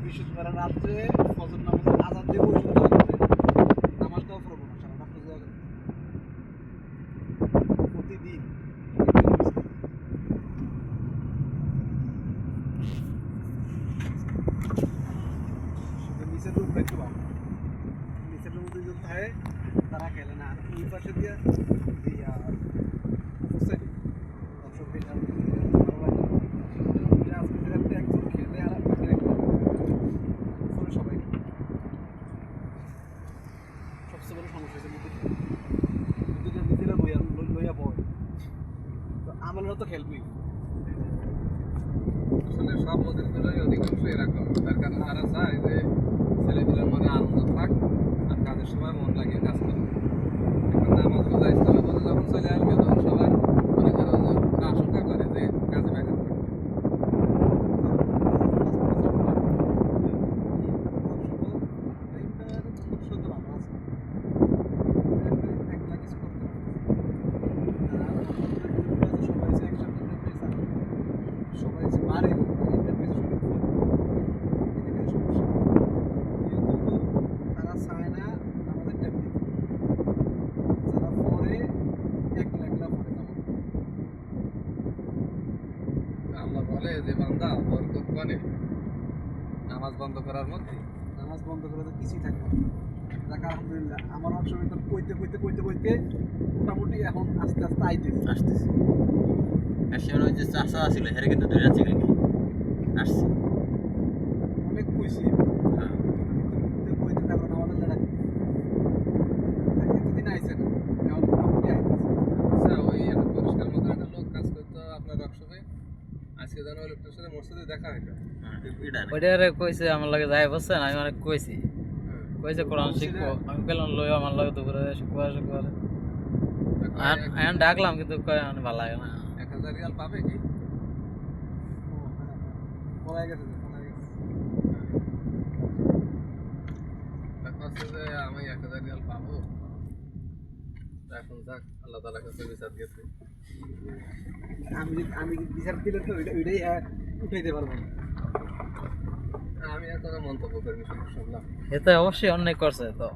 বৃহস্পতিবার রাত্রে ফজর নামাজের আজান দিয়ে বসে নামাজটাও পড়বো না, সারা রাত্রে দোয়া করি প্রতিদিন। নিচের রুম একটু ভালো, নিচের রুম দুজন থাকে, তারা খেলে না। আর ওই পাশে দিয়ে একজন খেলে আর সবাই সবচেয়ে বড় সমস্যা হচ্ছে দুজন নিজেরা লইয়া পড়ে, তো আমারও তো খেলবই। আসলে সব মসজিদগুলোই অধিকাংশ এরকম, তার কারণ তারা চায় যে ছেলেগুলোর মনে আনন্দ থাক আর কাজের সময় মন লাগিয়ে কাজ করে। এখন নামাজ রোজা ইসলামের পথে যখন চলে আসবে তখন সবার মনে করো যে আশঙ্কা করে যে কাজে ব্যাঘাত ঘটবে। আল্লাহ বলে যে বান্দা বরকত বনে নামাজ বন্ধ করার মধ্যে। নামাজ বন্ধ করে তো কিছুই থাকে না। যাক আলহামদুলিল্লাহ, আমার অংশ কইতে মোটামুটি এখন আস্তে আস্তে আসতেছে। আসলে ওই যে চাষা ছিল হেরে কিন্তু ধরে আছে কি আসছে অনেক কইছি হ্যাঁ কইতে তারপর আমাদের লড়াই এতদিন আইছে না, এখন মোটামুটি আইতেছে। আচ্ছা, ওই একটা পরিষ্কার মতো একটা লোক কাজ করতো আপনার ওয়ার্কশপে, আজকে যেন ওই লোকটার সাথে মসজিদে দেখা হইলো। ওইটারে কইছে আমার লাগে যাই বসছেন, আমি অনেক কইছি কইছে কোরআন শিখবো, আমি গেলাম লই আমার লাগে দুপুরে শুক্রবার আমি ডাকলাম কিন্তু কয় আমার ভালো লাগে না। 1000 রিয়াল পাবে কি? পলাই গেছে। এখন হচ্ছে যে আমি 1000 রিয়াল পাবো। এখন যাক, আল্লাহ তাআলার কাছে বিচার গেছে। আমি বিচার দিলে তো ওইটাই উঠাইতে পারবো না। আমি আর কোনো মন্তব্য করিনি, শুনলাম। এতে অবশ্যই অন্যায় করছে তো।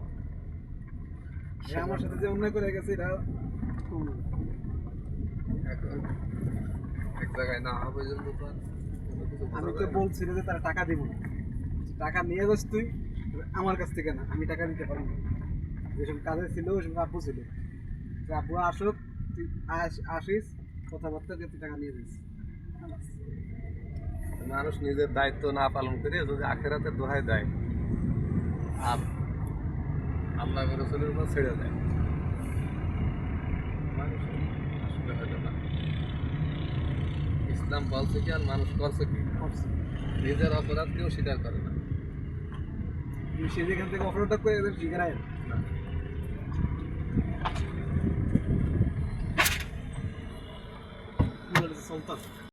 আমার সাথে যে অন্যায় করে গেছে এটা এখন এক জায়গায় না হবে পর্যন্ত তো আর কোনো কিছু বোঝা আমি তো যায় না। বলছি যে তারা টাকা দিব না, টাকা নিয়ে যাস তুই আমার কাছ থেকে না, আমি টাকা দিতে পারবো না। যেসব কাজে ছিল ওই সব আব্বু ছিল, তো আব্বু আসুক, তুই আসিস, কথাবার্তা তুই টাকা নিয়ে যাস। মানুষ নিজের দায়িত্ব না পালন করে যদি আখেরাতের দোহাই দেয় আর আল্লাহ রাসূলের উপর ছেড়ে দেয়, মানুষ আসলে হয়তো না। ইসলাম বলছে কি আর মানুষ করছে কি? নিজের অপরাধ কেউ স্বীকার করে না। সে যেখান থেকে অফারটা করে এদের শিখারায় না। সুলতান